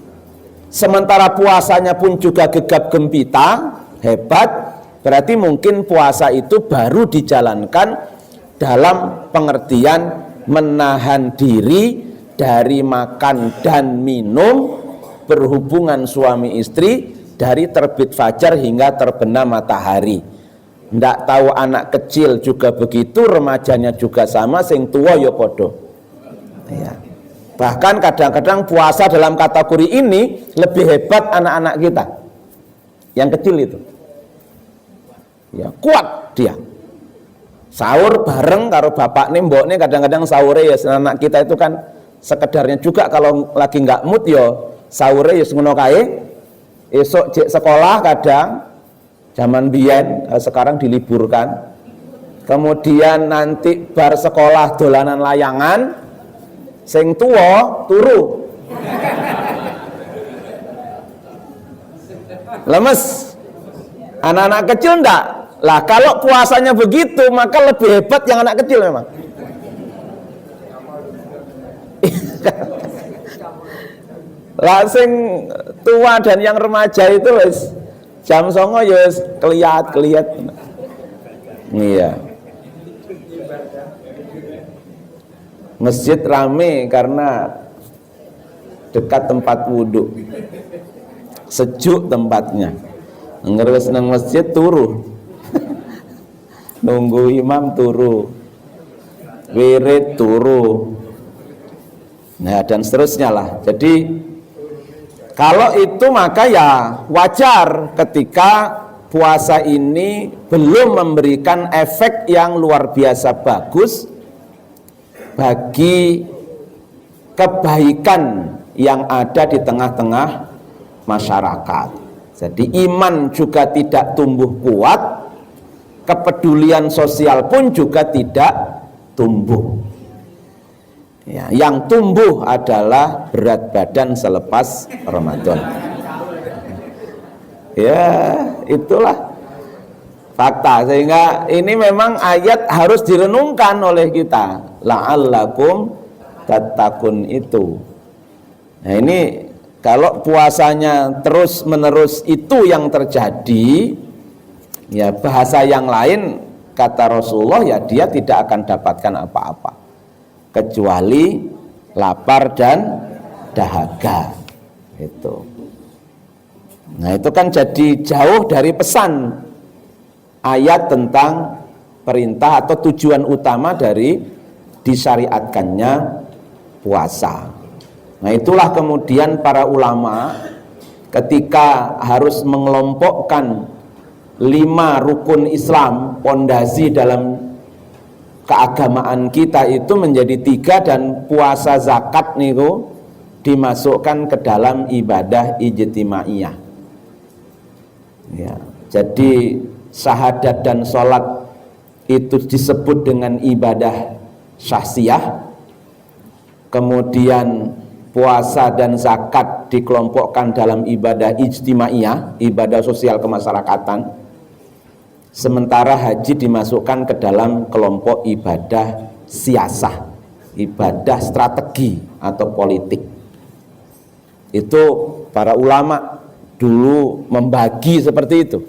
sementara puasanya pun juga gegap gempita, hebat, berarti mungkin puasa itu baru dijalankan dalam pengertian menahan diri dari makan dan minum, berhubungan suami istri dari terbit fajar hingga terbenam matahari. Ndak tahu anak kecil juga begitu, remajanya juga sama, sing tua ya podo. Ya. Bahkan kadang-kadang puasa dalam kategori ini lebih hebat anak-anak kita yang kecil itu. Ya, kuat dia. Sahur bareng karo bapak nih, mbok nih, kadang-kadang sahurnya ya anak kita itu kan sekedarnya juga, kalau lagi nggak mood yo sahurnya ya ngono kae. Esok cek sekolah kadang zaman biyen, sekarang diliburkan. Kemudian nanti bar sekolah dolanan layangan, sing tuwa turu. Lemes. Anak-anak kecil ndak? Lah kalau puasanya begitu, maka lebih hebat yang anak kecil memang. Lah sing tua dan yang remaja itu wis jam 09.00 ya keliat. Iya. Masjid rame karena dekat tempat wudhu, sejuk tempatnya. Ngerus nang masjid turu, nunggu imam turu, wirid turu, nah dan seterusnya lah. Jadi kalau itu maka ya wajar ketika puasa ini belum memberikan efek yang luar biasa bagus bagi kebaikan yang ada di tengah-tengah masyarakat. Jadi iman juga tidak tumbuh kuat, kepedulian sosial pun juga tidak tumbuh. Ya, yang tumbuh adalah berat badan selepas Ramadan. Ya, itulah fakta. Sehingga ini memang ayat harus direnungkan oleh kita. La'allakum tattaqun itu. Nah, ini kalau puasanya terus menerus itu yang terjadi, ya bahasa yang lain kata Rasulullah, ya dia tidak akan dapatkan apa-apa kecuali lapar dan dahaga. Itu. Nah, itu kan jadi jauh dari pesan ayat tentang perintah atau tujuan utama dari disyariatkannya puasa. Nah, itulah kemudian para ulama ketika harus mengelompokkan 5 rukun Islam, pondasi dalam keagamaan kita itu menjadi 3, dan puasa zakat niku dimasukkan ke dalam ibadah ijtimaiyah. Ya, jadi syahadat dan sholat itu disebut dengan ibadah syahsiyah. Kemudian puasa dan zakat dikelompokkan dalam ibadah ijtimaiyah, ibadah sosial kemasyarakatan. Sementara haji dimasukkan ke dalam kelompok ibadah siasah, ibadah strategi atau politik. Itu para ulama dulu membagi seperti itu.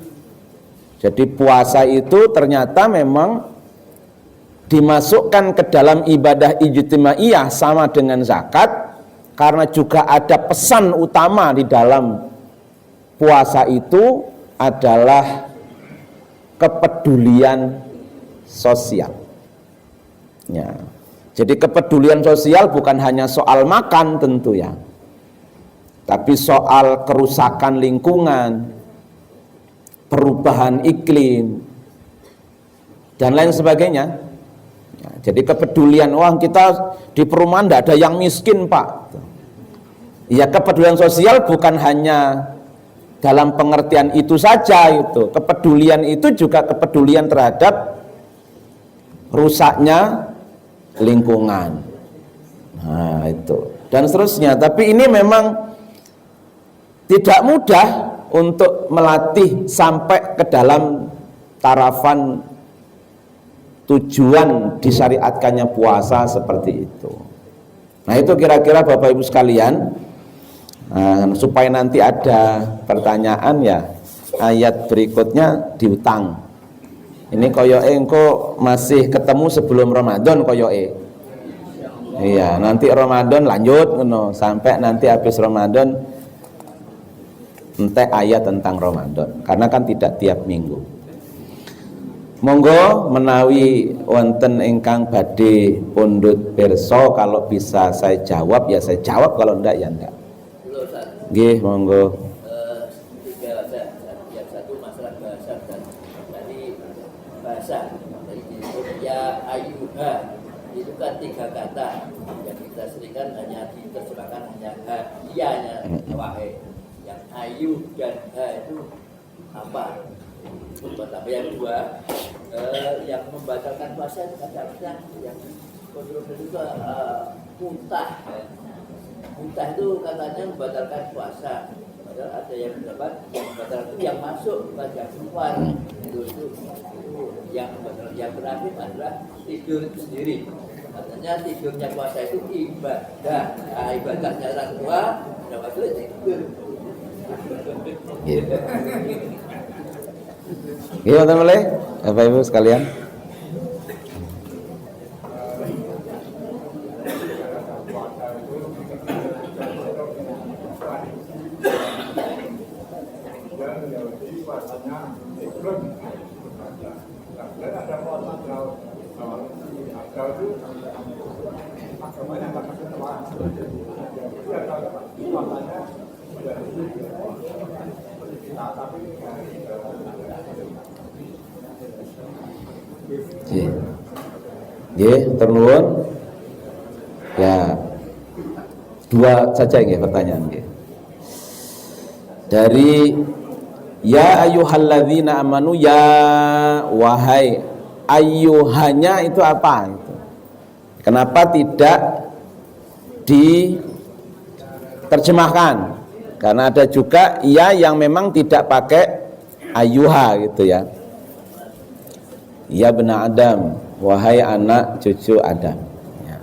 Jadi puasa itu ternyata memang dimasukkan ke dalam ibadah ijtimaiyah sama dengan zakat, karena juga ada pesan utama di dalam puasa itu adalah kepedulian sosial. Ya. Jadi kepedulian sosial bukan hanya soal makan tentu ya, tapi soal kerusakan lingkungan, perubahan iklim, dan lain sebagainya. Ya, jadi kepedulian, wah kita di perumahan tidak ada yang miskin Pak. Ya, kepedulian sosial bukan hanya dalam pengertian itu saja itu. Kepedulian itu juga kepedulian terhadap rusaknya lingkungan. Nah, itu. Dan seterusnya. Tapi ini memang tidak mudah untuk melatih sampai ke dalam tarafan tujuan disyariatkannya puasa seperti itu. Nah, itu kira-kira Bapak Ibu sekalian, supaya nanti ada pertanyaan ya, ayat berikutnya diutang. Ini koyoke engko masih ketemu sebelum Ramadan koyoke. Iya, nanti Ramadan lanjut ngono, sampai nanti habis Ramadan entek ayat tentang Ramadan, karena kan tidak tiap minggu. Monggo menawi wonten ingkang badhe pundhut pirsa, kalau bisa saya jawab ya saya jawab, kalau enggak ya enggak. Nggih, monggo. Tiga yang satu masalah bahasa dan tadi bahasa dari ya ayuha itu kan 3 kata yang kita seringkan hanya diterjemahkan hanya ianya wahai, yang ayu dan ha itu apa? Pertama yang kedua yang membatalkan puasa itu kadang-kadang yang kontroversi itu muntah. Muntah itu katanya membatalkan puasa. Padahal ada yang mendapat membatalkan itu yang masuk bukan yang keluar. Itu yang membatalkan. Yang terakhir adalah tidur itu sendiri. Katanya tidurnya puasa itu ibadah. Nah, ibadahnya orang tua tidak masuk tidur. Iya, boleh, Bapak Ibu sekalian. Ternuwun. Ya, 2 saja nggih pertanyaan nggih. Dari ya ayyuhalladzina amanu, ya wahai, ayyuhanya itu apa itu? Kenapa tidak diterjemahkan? Karena ada juga ya yang memang tidak pakai ayyuha gitu ya. Ya bena Adam, wahai anak cucu Adam. Ya.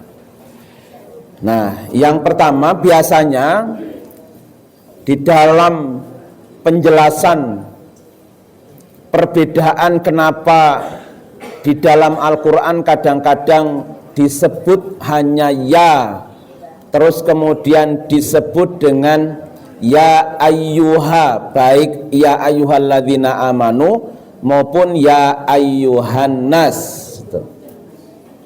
Nah, yang pertama biasanya di dalam penjelasan perbedaan kenapa di dalam Al-Quran kadang-kadang disebut hanya ya, terus kemudian disebut dengan ya ayyuha, baik ya ayyuhalladzina amanu maupun ya ayyuhan nas,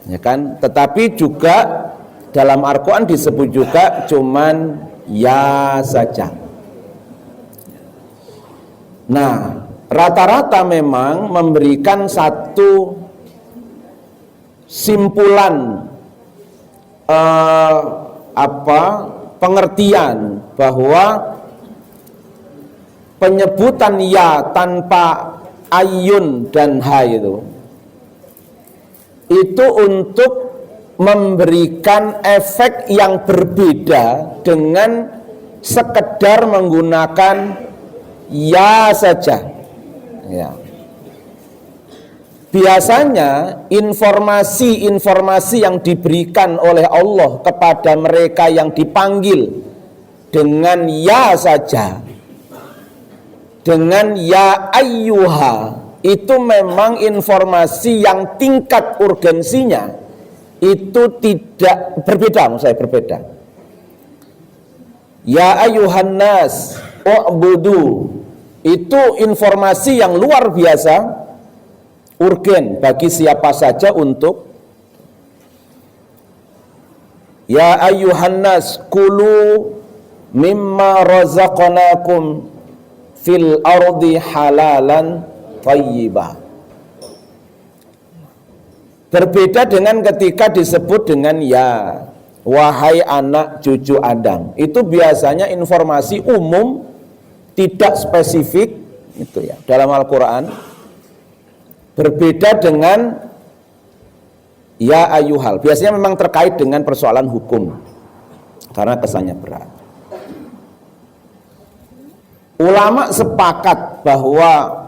ya kan? Tetapi juga dalam Al-Quran disebut juga cuman ya saja. Nah, rata-rata memang memberikan satu simpulan pengertian bahwa penyebutan ya tanpa ayun dan ha itu untuk memberikan efek yang berbeda dengan sekedar menggunakan ya saja. Ya. Biasanya informasi-informasi yang diberikan oleh Allah kepada mereka yang dipanggil dengan ya saja, dengan ya ayyuha, itu memang informasi yang tingkat urgensinya itu tidak berbeda, berbeda. Ya ayuhan nas u'budu, itu informasi yang luar biasa, urgen bagi siapa saja untuk ya ayuhan nas kulu mimma razaqnakum fil ardi halalan thayyibah. Berbeda dengan ketika disebut dengan ya, wahai anak cucu Adam. Itu biasanya informasi umum, tidak spesifik itu ya dalam Al-Qur'an. Berbeda dengan ya ayuhal. Biasanya memang terkait dengan persoalan hukum karena kesannya berat. Ulama sepakat bahwa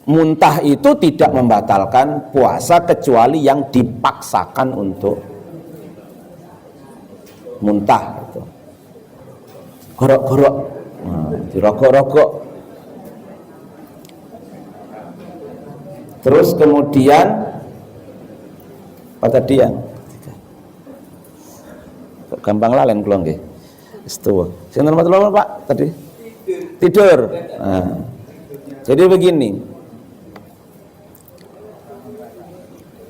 muntah itu tidak membatalkan puasa kecuali yang dipaksakan untuk muntah gitu. Gorok-gorok, dirogok-rogok. Terus kemudian apa tadi ya? Gampang lalen kula nggih. Istu. Sinten Pak tadi? Tidur. Nah, jadi begini,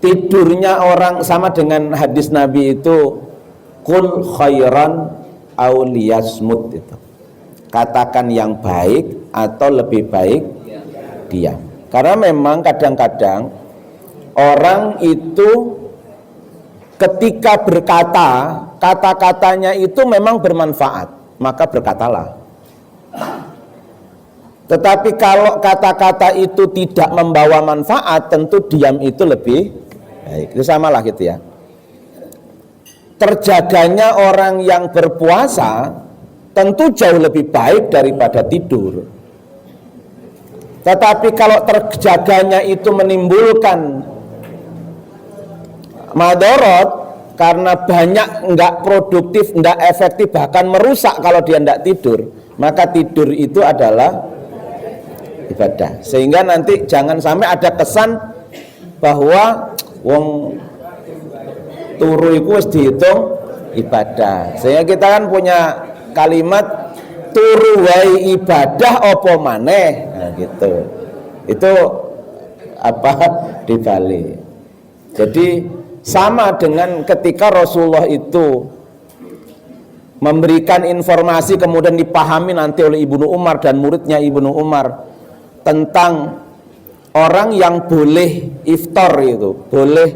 tidurnya orang sama dengan hadis Nabi itu, kul khairan aw liyasmut, itu katakan yang baik atau lebih baik diam. Karena memang kadang-kadang orang itu ketika berkata, kata-katanya itu memang bermanfaat, maka berkatalah. Tetapi kalau kata-kata itu tidak membawa manfaat, tentu diam itu lebih baik. Itu samalah gitu ya. Terjaganya orang yang berpuasa tentu jauh lebih baik daripada tidur. Tetapi kalau terjaganya itu menimbulkan madorot karena banyak enggak produktif, enggak efektif, bahkan merusak kalau dia enggak tidur, maka tidur itu adalah ibadah. Sehingga nanti jangan sampai ada kesan bahwa wong turu iku wis dihitung ibadah. Sehingga kita kan punya kalimat turu wae ibadah apa maneh. Nah gitu. Itu apa dibalik. Jadi sama dengan ketika Rasulullah itu memberikan informasi kemudian dipahami nanti oleh Ibnu Umar dan muridnya Ibnu Umar tentang orang yang boleh iftar itu, boleh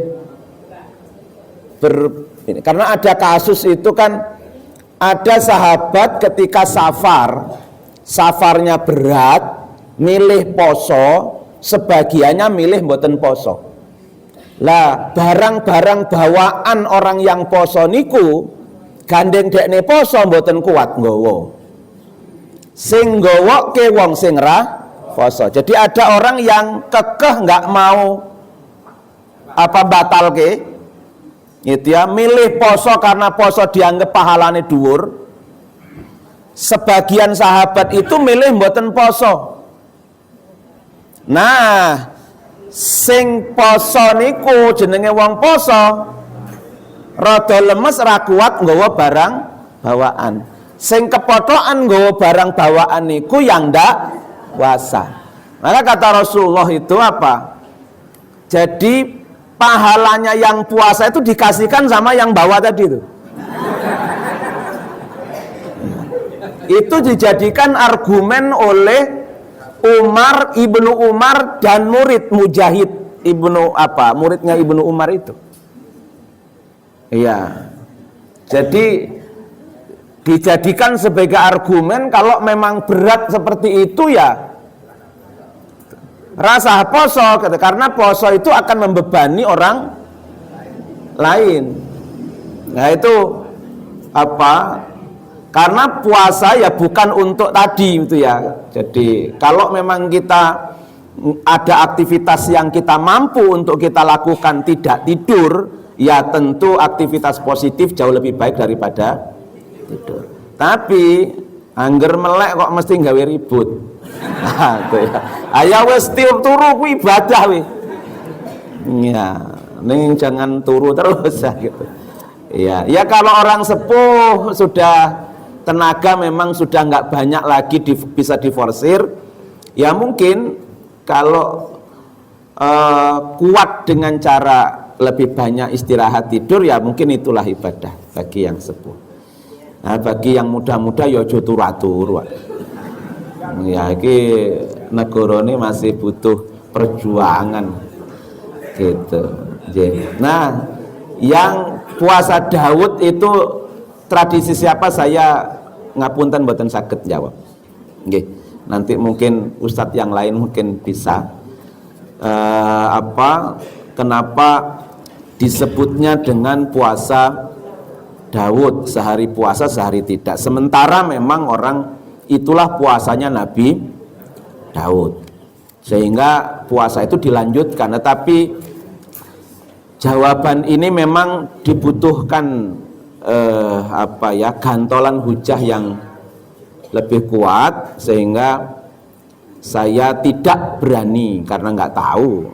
karena ada kasus itu kan, ada sahabat ketika safarnya berat, milih poso, sebagiannya milih mboten poso. Lah barang-barang bawaan orang yang poso niku gandeng dekne poso mboten kuat nggawa. Sing nggawa ke wong sing ra poso. Jadi ada orang yang kekeh nggak mau batal ke, gitu ya, milih poso karena poso dianggap pahalane dhuwur. Sebagian sahabat itu milih mboten poso. Nah, sing poso niku jenenge wong poso, rada lemes ra kuat nggawa barang bawaan. Sing kepothokan nggawa barang bawaan niku yang ndak puasa. Maka kata Rasulullah itu apa? Jadi pahalanya yang puasa itu dikasihkan sama yang bawa tadi itu. Itu dijadikan argumen oleh Ibnu Umar dan murid Mujahid muridnya Ibnu Umar itu. Iya. Jadi dijadikan sebagai argumen kalau memang berat seperti itu ya rasa poso, karena poso itu akan membebani orang lain. Nah itu karena puasa ya bukan untuk tadi itu ya. Jadi kalau memang kita ada aktivitas yang kita mampu untuk kita lakukan tidak tidur, ya tentu aktivitas positif jauh lebih baik daripada tidur. Tapi angger melek kok mesti gawe ribut. Nah, itu ya. Ayo wis tiup turu kuwi ibadah wi. Ya, ning jangan turu terus gitu. Iya, ya kalau orang sepuh sudah tenaga memang sudah nggak banyak lagi bisa diforsir, ya mungkin kalau kuat dengan cara lebih banyak istirahat tidur, ya mungkin itulah ibadah bagi yang sepuh. Nah, bagi yang muda-muda ya aja turu-turu. Ya iki negara ini masih butuh perjuangan gitu. Nah, yang puasa Daud itu tradisi siapa, saya ngapunten mboten saged jawab. Nggih, nanti mungkin ustadz yang lain mungkin bisa. Kenapa disebutnya dengan puasa Daud, sehari puasa sehari tidak, sementara memang orang itulah puasanya Nabi Daud, sehingga puasa itu dilanjutkan. Tetapi jawaban ini memang dibutuhkan gantolan hujah yang lebih kuat, sehingga saya tidak berani karena nggak tahu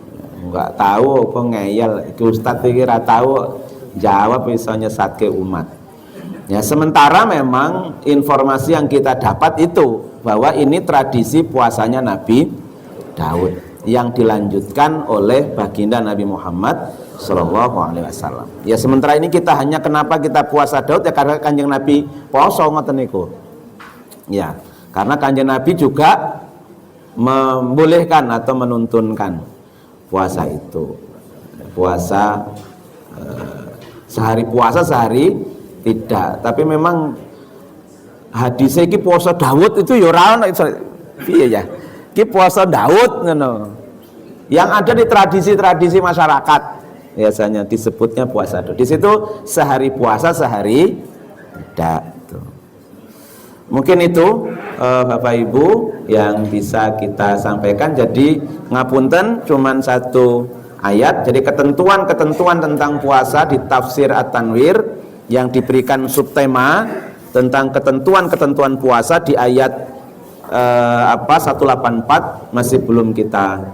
kok ngeyel Ustadz kira tahu jawab bisa nyesatke umat. Ya, sementara memang informasi yang kita dapat itu bahwa ini tradisi puasanya Nabi Daud yang dilanjutkan oleh baginda Nabi Muhammad SAW. Ya, sementara ini kita hanya kenapa kita puasa Daud, ya karena Kanjeng Nabi poso ngoten niku. Ya, karena Kanjeng Nabi juga membolehkan atau menuntunkan puasa itu, puasa sehari puasa sehari tidak. Tapi memang hadis iki puasa Daud itu ya ora ono piye ya, iki puasa Daud ngono. Yang ada di tradisi-tradisi masyarakat biasanya disebutnya puasa Daud. Di situ sehari puasa sehari tidak. Mungkin itu Bapak Ibu yang bisa kita sampaikan. Jadi ngapunten cuman satu ayat. Jadi ketentuan-ketentuan tentang puasa di tafsir At-Tanwir yang diberikan subtema tentang ketentuan-ketentuan puasa di ayat 184 masih belum kita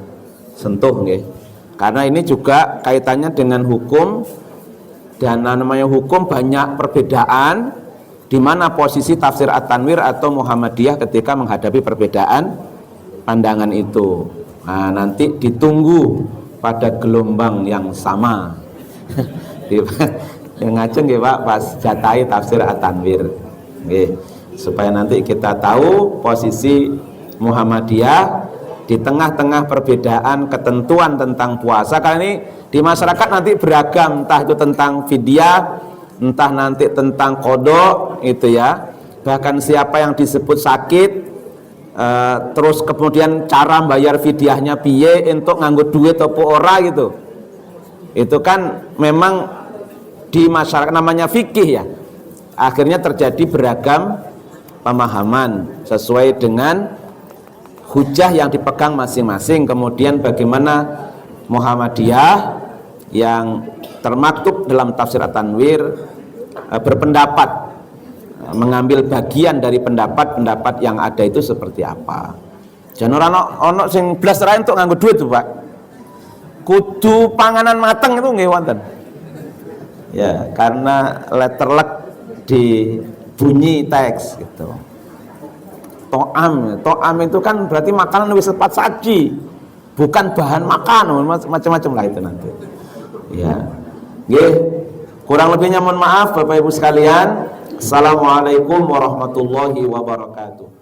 sentuh nggih. Karena ini juga kaitannya dengan hukum, dan namanya hukum banyak perbedaan, di mana posisi tafsir At-Tanwir atau Muhammadiyah ketika menghadapi perbedaan pandangan itu. Nah, nanti ditunggu pada gelombang yang sama. Yang ngajeng nggih Pak pas jatai tafsir At-Tanwir. Nggih, supaya nanti kita tahu posisi Muhammadiyah di tengah-tengah perbedaan ketentuan tentang puasa. Karena ini di masyarakat nanti beragam, entah itu tentang fidyah, entah nanti tentang kodok itu ya, bahkan siapa yang disebut sakit, terus kemudian cara bayar fidyahnya piye, untuk nganggo duit apa ora gitu. Itu kan memang di masyarakat namanya fikih ya, akhirnya terjadi beragam pemahaman sesuai dengan hujah yang dipegang masing-masing. Kemudian bagaimana Muhammadiyah yang termaktub dalam tafsir At-Tanwir berpendapat, mengambil bagian dari pendapat-pendapat yang ada itu seperti apa. Jangan ono sing blas ra entuk nganggo duit tuh Pak. Kudu panganan mateng itu nggih wonten. Ya, karena letterlek di bunyi teks gitu. To'am itu kan berarti makanan wis cepat saji, bukan bahan makan, macam-macam lah itu nanti. Ya. Nggih, kurang lebihnya mohon maaf Bapak Ibu sekalian. Assalamualaikum warahmatullahi wabarakatuh.